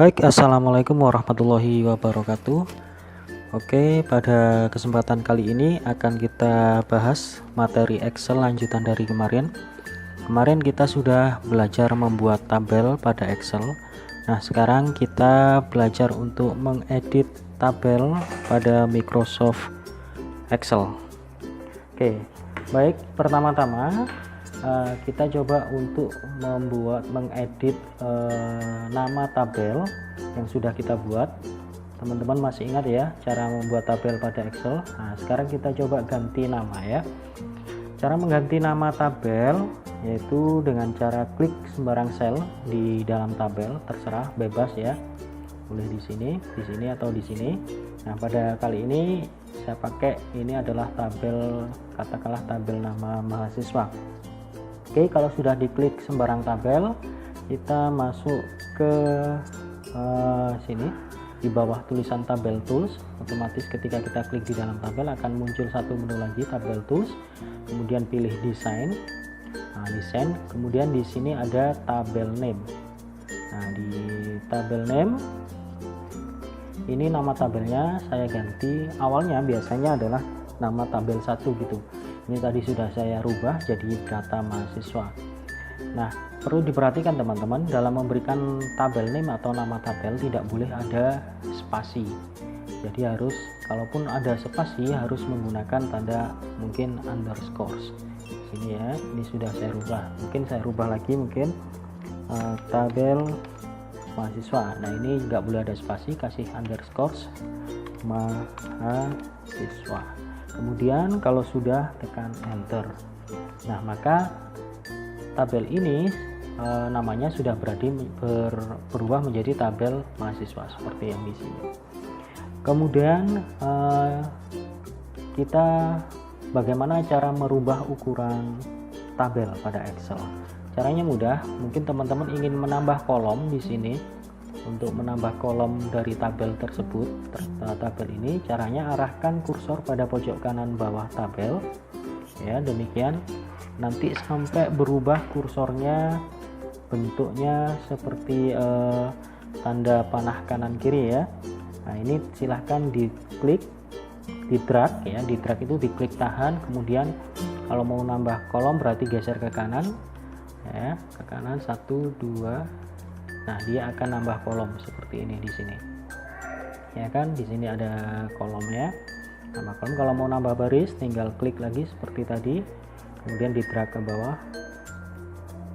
Baik, assalamualaikum warahmatullahi wabarakatuh. Oke, pada kesempatan kali ini akan kita bahas materi Excel lanjutan dari kemarin. Kemarin kita sudah belajar membuat tabel pada Excel. Nah, sekarang kita belajar untuk mengedit tabel pada Microsoft Excel. Oke, baik, pertama-tama kita coba untuk mengedit nama tabel yang sudah kita buat. Teman-teman masih ingat ya cara membuat tabel pada Excel? Nah, sekarang kita coba ganti nama ya. Cara mengganti nama tabel yaitu dengan cara klik sembarang sel di dalam tabel, terserah, bebas ya. Boleh di sini atau di sini. Nah, pada kali ini saya pakai ini adalah tabel, katakanlah tabel nama mahasiswa. Oke, kalau sudah diklik sembarang tabel, kita masuk ke sini di bawah tulisan tabel tools. Otomatis ketika kita klik di dalam tabel akan muncul satu menu lagi, tabel tools, kemudian pilih desain. Nah, desain, kemudian di sini ada tabel name. Nah, di tabel name ini nama tabelnya saya ganti, awalnya biasanya adalah nama tabel 1 gitu. Ini tadi sudah saya rubah jadi data mahasiswa. Nah, perlu diperhatikan teman-teman, dalam memberikan tabel name atau nama tabel tidak boleh ada spasi. Jadi harus, kalaupun ada spasi harus menggunakan tanda mungkin underscore. Sini ya, ini sudah saya rubah. Mungkin saya rubah lagi mungkin tabel mahasiswa. Nah, ini nggak boleh ada spasi, kasih underscore mahasiswa. Kemudian kalau sudah tekan enter, nah maka tabel ini namanya sudah berubah menjadi tabel mahasiswa seperti yang di sini. Kemudian kita bagaimana cara merubah ukuran tabel pada Excel? Caranya mudah, mungkin teman-teman ingin menambah kolom di sini. Untuk menambah kolom dari tabel tersebut, tabel ini caranya arahkan kursor pada pojok kanan bawah tabel ya, demikian nanti sampai berubah kursornya bentuknya seperti tanda panah kanan kiri ya. Nah, ini silahkan diklik, di drag ya, di drag itu diklik tahan, kemudian kalau mau nambah kolom berarti geser ke kanan ya, ke kanan 1 2. Nah, dia akan nambah kolom seperti ini di sini. Ya kan, di sini ada kolomnya. Nambah kolom. Kalau mau nambah baris, tinggal klik lagi seperti tadi. Kemudian di drag ke bawah.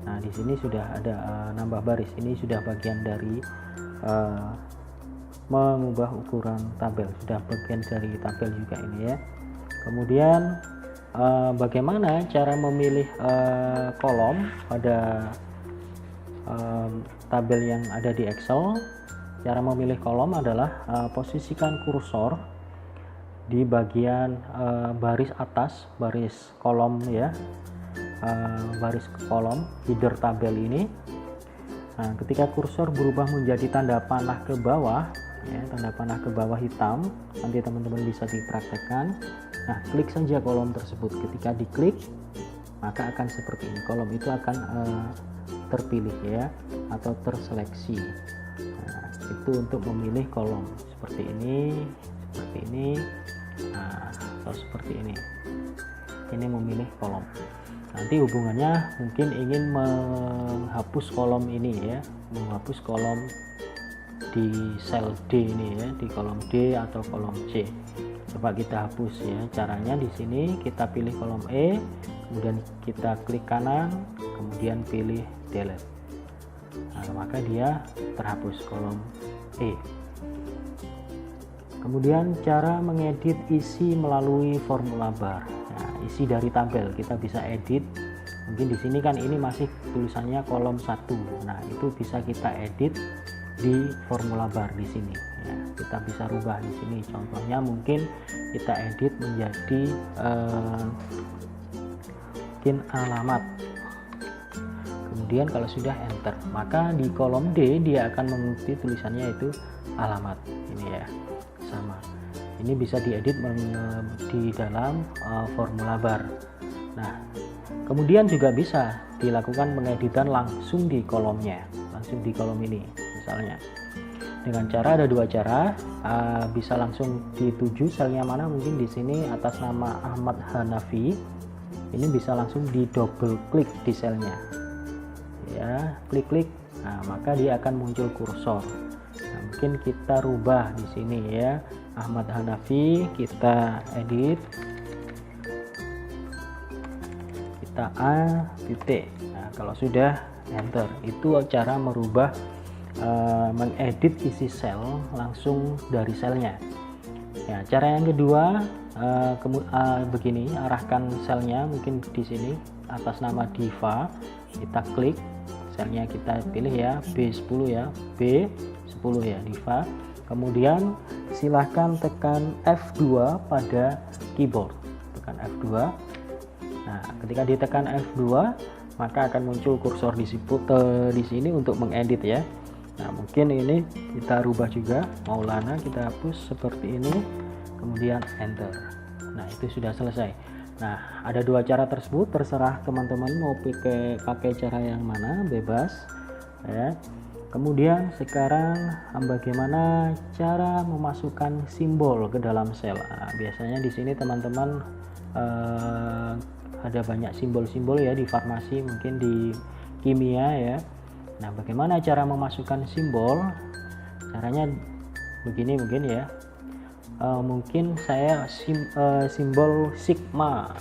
Nah, di sini sudah ada nambah baris. Ini sudah bagian dari mengubah ukuran tabel. Sudah bagian dari tabel juga ini ya. Kemudian bagaimana cara memilih kolom pada tabel yang ada di Excel? Cara memilih kolom adalah posisikan kursor di bagian baris atas, baris kolom ya, baris kolom header tabel ini. Nah, ketika kursor berubah menjadi tanda panah ke bawah ya, tanda panah ke bawah hitam, nanti teman-teman bisa dipraktekkan. Nah, klik saja kolom tersebut. Ketika diklik maka akan seperti ini, kolom itu akan terpilih ya, atau terseleksi. Nah, itu untuk memilih kolom seperti ini, nah, atau seperti ini. Ini memilih kolom. Nanti hubungannya mungkin ingin menghapus kolom ini ya, menghapus kolom di sel D ini ya, di kolom D atau kolom C. Coba kita hapus ya. Caranya di sini kita pilih kolom E, kemudian kita klik kanan, kemudian pilih delete. Nah, maka dia terhapus kolom E. Kemudian cara mengedit isi melalui formula bar. Nah, isi dari tabel kita bisa edit. Mungkin di sini kan ini masih tulisannya kolom 1. Nah, itu bisa kita edit di formula bar di sini. Ya, kita bisa rubah di sini. Contohnya mungkin kita edit menjadi mungkin alamat. Kemudian kalau sudah enter, maka di kolom D dia akan mengikuti tulisannya itu alamat. Ini ya, sama. Ini bisa diedit di dalam formula bar. Nah, kemudian juga bisa dilakukan pengeditan langsung di kolomnya, langsung di kolom ini misalnya. dengan cara ada dua cara, bisa langsung dituju selnya mana, mungkin di sini atas nama Ahmad Hanafi, ini bisa langsung di double klik di selnya ya, klik-klik, nah maka dia akan muncul kursor. Nah, mungkin kita rubah di sini ya, Ahmad Hanafi, kita edit, kita A titik. Nah kalau sudah, enter. Itu cara merubah mengedit isi sel langsung dari selnya ya. Cara yang kedua, begini, arahkan selnya mungkin di sini atas nama diva, kita klik selnya, kita pilih ya B10 ya, B10 ya, diva. Kemudian silahkan tekan F2 pada keyboard, tekan F2. Nah ketika ditekan F2 maka akan muncul kursor di sini untuk mengedit ya. Nah mungkin ini kita rubah juga, Maulana kita hapus seperti ini, kemudian enter. Nah itu sudah selesai. Nah ada dua cara tersebut, terserah teman-teman mau pakai cara yang mana, bebas ya. Kemudian sekarang bagaimana cara memasukkan simbol ke dalam sel. Nah, biasanya di sini teman-teman ada banyak simbol-simbol ya, di farmasi, mungkin di kimia ya. Nah bagaimana cara memasukkan simbol, caranya begini mungkin ya, mungkin saya simbol sigma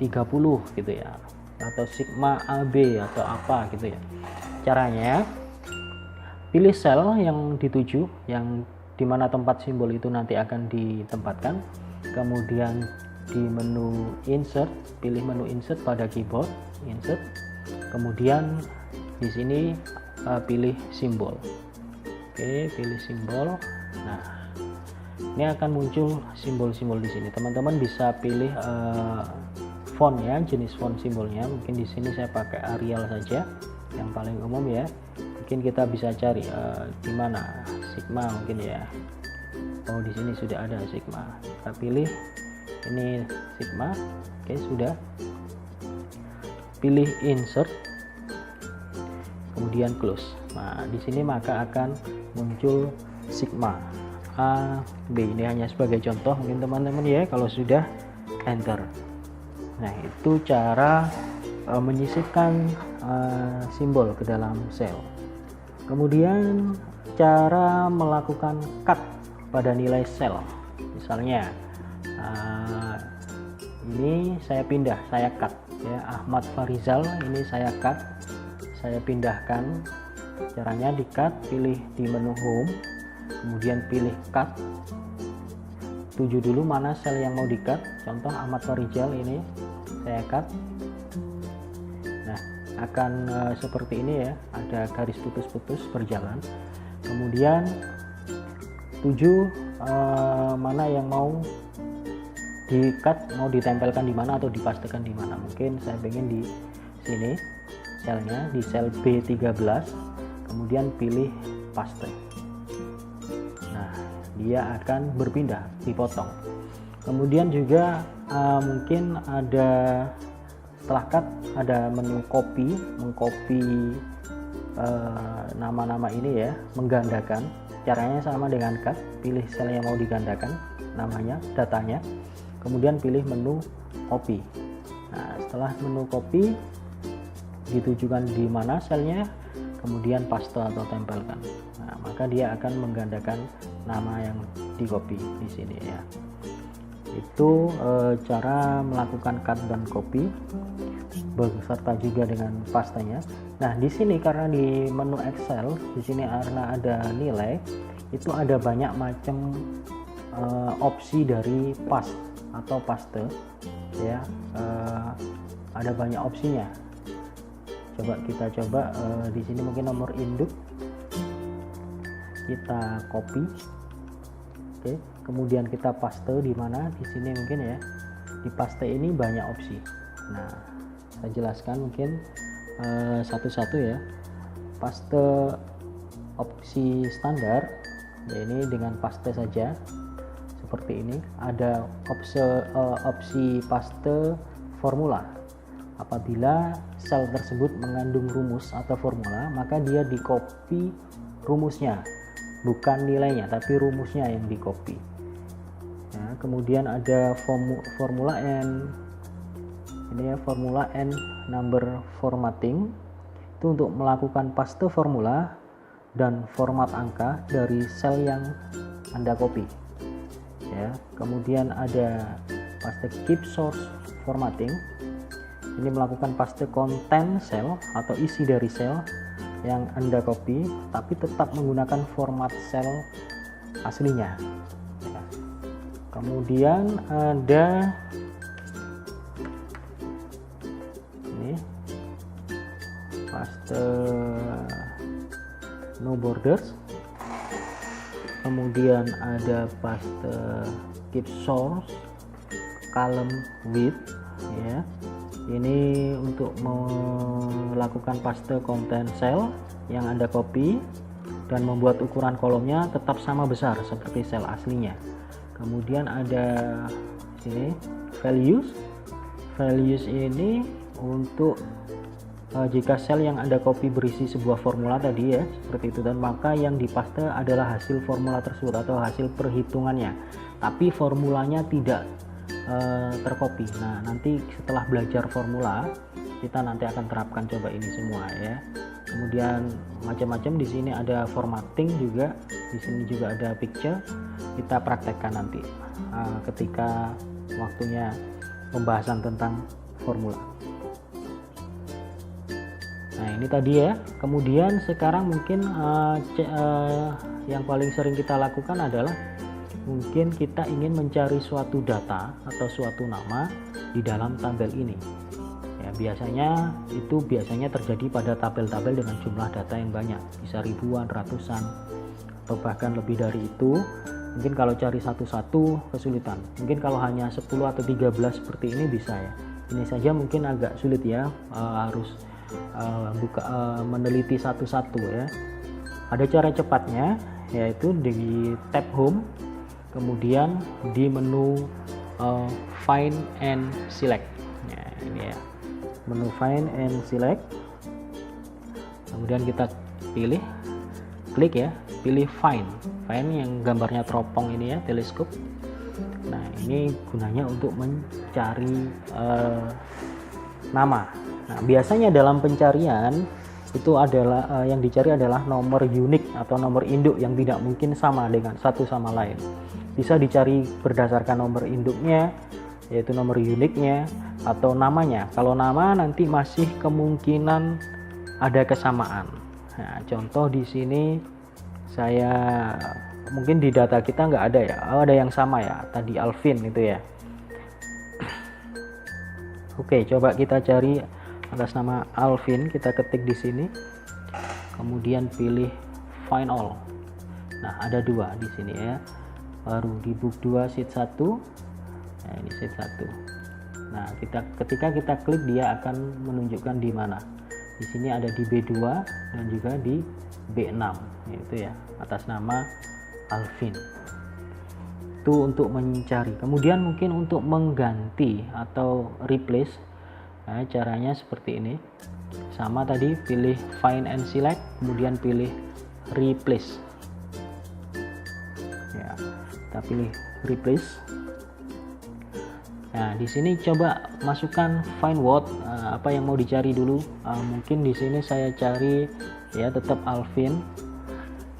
30 gitu ya, atau sigma AB atau apa gitu ya. Caranya pilih sel yang dituju, yang dimana tempat simbol itu nanti akan ditempatkan, kemudian di menu insert, pilih menu insert pada keyboard, insert, kemudian di sini pilih simbol. Oke, pilih simbol. Nah ini akan muncul simbol-simbol di sini. Teman-teman bisa pilih font ya, jenis font simbolnya. Mungkin di sini saya pakai Arial saja, yang paling umum ya. Mungkin kita bisa cari di mana Sigma mungkin ya. Oh di sini sudah ada Sigma. Kita pilih ini Sigma. Oke sudah. Pilih insert, kemudian close. Nah di sini maka akan muncul Sigma A, B. Ini hanya sebagai contoh mungkin teman-teman ya. Kalau sudah, enter. Nah itu cara menyisipkan simbol ke dalam sel. Kemudian cara melakukan cut pada nilai sel. Misalnya ini saya pindah, saya cut ya, Ahmad Farizal ini saya cut, saya pindahkan. Caranya di cut, pilih di menu home, kemudian pilih cut, tuju dulu mana sel yang mau di cut. Contoh Ahmad Farizal ini saya cut. Nah akan seperti ini ya, ada garis putus-putus berjalan. Kemudian tuju mana yang mau di cut, mau ditempelkan di mana atau dipastekan di mana. Mungkin saya pengen di sini selnya, di sel B13, kemudian pilih paste. Nah dia akan berpindah, dipotong. Kemudian juga mungkin ada setelah cut ada menu copy, mengcopy nama-nama ini ya, menggandakan. Caranya sama dengan cut, pilih sel yang mau digandakan namanya, datanya, kemudian pilih menu copy. Nah setelah menu copy, ditujukan di mana selnya, kemudian paste atau tempelkan. Nah maka dia akan menggandakan nama yang di copy di sini ya. Itu cara melakukan cut dan copy beserta juga dengan pastanya. Nah di sini karena di menu Excel di sini karena ada nilai, itu ada banyak macam opsi dari paste atau paste ya, ada banyak opsinya. Kita coba di sini mungkin nomor induk kita copy, oke, kemudian kita paste di mana, di sini mungkin ya, di paste ini banyak opsi. Nah saya jelaskan mungkin satu-satu ya. Paste opsi standar ya, ini dengan paste saja seperti ini. Ada opsi paste formula. Apabila sel tersebut mengandung rumus atau formula, maka dia di copy rumusnya bukan nilainya tapi rumusnya yang di copy. Nah, kemudian ada formula N, ini ya, formula N number formatting, itu untuk melakukan paste formula dan format angka dari sel yang Anda copy ya. Kemudian ada paste keep source formatting, ini melakukan paste konten sel atau isi dari sel yang Anda copy tapi tetap menggunakan format sel aslinya ya. Kemudian ada ini paste no borders, kemudian ada paste keep source column width ya. Ini untuk melakukan paste konten sel yang Anda copy dan membuat ukuran kolomnya tetap sama besar seperti sel aslinya. Kemudian ada sini values ini untuk jika sel yang Anda copy berisi sebuah formula tadi ya, seperti itu, dan maka yang dipaste adalah hasil formula tersebut atau hasil perhitungannya, tapi formulanya tidak tercopy. Nah, nanti setelah belajar formula kita nanti akan terapkan coba ini semua ya. Kemudian macam-macam di sini ada formatting juga, di sini juga ada picture. Kita praktekkan nanti ketika waktunya pembahasan tentang formula. Nah, ini tadi ya. Kemudian sekarang mungkin yang paling sering kita lakukan adalah mungkin kita ingin mencari suatu data atau suatu nama di dalam tabel ini ya. Biasanya terjadi pada tabel-tabel dengan jumlah data yang banyak, bisa ribuan, ratusan, atau bahkan lebih dari itu. Mungkin kalau cari satu-satu kesulitan, mungkin kalau hanya 10 atau 13 seperti ini bisa ya. Ini saja mungkin agak sulit ya, harus meneliti satu-satu ya. Ada cara cepatnya, yaitu di tab home, kemudian di menu find and select. Nah, ini ya, menu find and select. Kemudian kita klik ya, pilih find yang gambarnya teropong ini ya, teleskop. Nah, ini gunanya untuk mencari nama. Nah, biasanya dalam pencarian itu adalah yang dicari adalah nomor unik atau nomor induk yang tidak mungkin sama dengan satu sama lain. Bisa dicari berdasarkan nomor induknya, yaitu nomor uniknya, atau namanya. Kalau nama nanti masih kemungkinan ada kesamaan. Nah, contoh di sini saya mungkin di data kita nggak ada ya. Ada yang sama ya, tadi Alvin itu ya. Oke, coba kita cari atas nama Alvin, kita ketik di sini, kemudian pilih find all. Nah, ada dua di sini ya, baru di book 2 sheet 1. Nah, ini sheet 1. Nah, ketika kita klik dia akan menunjukkan di mana. Di sini ada di B2 dan juga di B6, yaitu ya, atas nama Alvin. Itu untuk mencari. Kemudian mungkin untuk mengganti atau replace. Nah, caranya seperti ini. Sama tadi, pilih find and select, kemudian pilih replace. Ya, kita pilih replace. Nah, di sini coba masukkan find what, apa yang mau dicari dulu. Mungkin di sini saya cari ya tetap Alvin.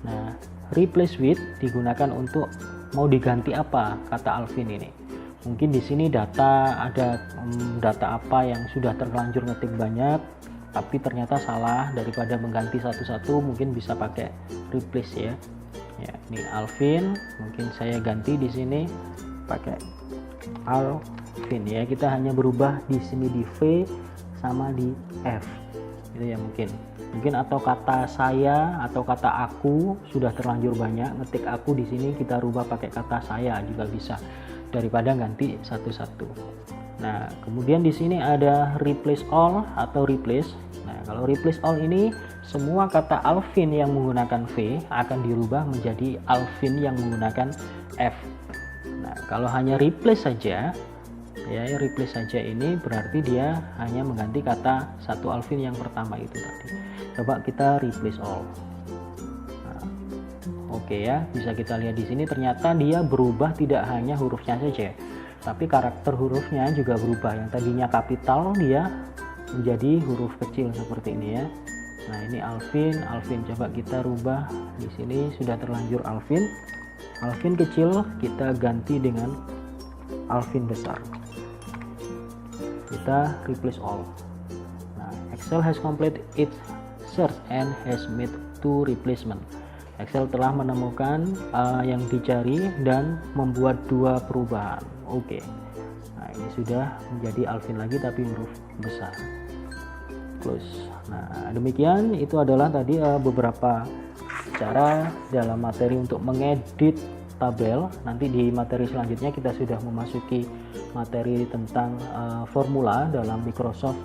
Nah, replace with digunakan untuk mau diganti apa kata Alvin ini. Mungkin di sini ada data apa yang sudah terlanjur ngetik banyak, tapi ternyata salah. Daripada mengganti satu-satu, mungkin bisa pakai replace ya. Ya, ini Alvin, mungkin saya ganti di sini pakai Alvin ya. Kita hanya berubah di sini di V sama di F. Itu ya mungkin atau kata saya atau kata aku sudah terlanjur banyak, ngetik aku di sini kita rubah pakai kata saya juga bisa, daripada ganti satu-satu. Nah, kemudian di sini ada replace all atau replace. Nah, kalau replace all ini semua kata Alvin yang menggunakan V akan dirubah menjadi Alvin yang menggunakan F. Nah, kalau hanya replace saja ya, replace saja ini berarti dia hanya mengganti kata satu Alvin yang pertama itu tadi. Coba kita replace all. Nah, Oke ya, bisa kita lihat di sini ternyata dia berubah tidak hanya hurufnya saja, tapi karakter hurufnya juga berubah. Yang tadinya kapital dia menjadi huruf kecil seperti ini ya. Nah, ini Alvin coba kita rubah. Di sini sudah terlanjur Alvin kecil, kita ganti dengan Alvin besar. Kita replace all. Nah, Excel has completed its search and has made 2 replacement. Excel telah menemukan yang dicari dan membuat 2 perubahan. Oke. Nah, ini sudah menjadi Alvin lagi tapi huruf besar. Close. Nah, demikian itu adalah tadi beberapa cara dalam materi untuk mengedit tabel. Nanti di materi selanjutnya kita sudah memasuki materi tentang formula dalam Microsoft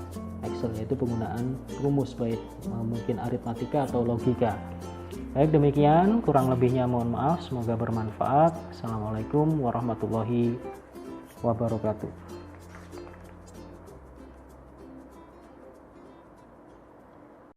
Excel, yaitu penggunaan rumus baik mungkin aritmatika atau logika. Baik, demikian, kurang lebihnya mohon maaf, semoga bermanfaat. Assalamualaikum warahmatullahi wabarakatuh.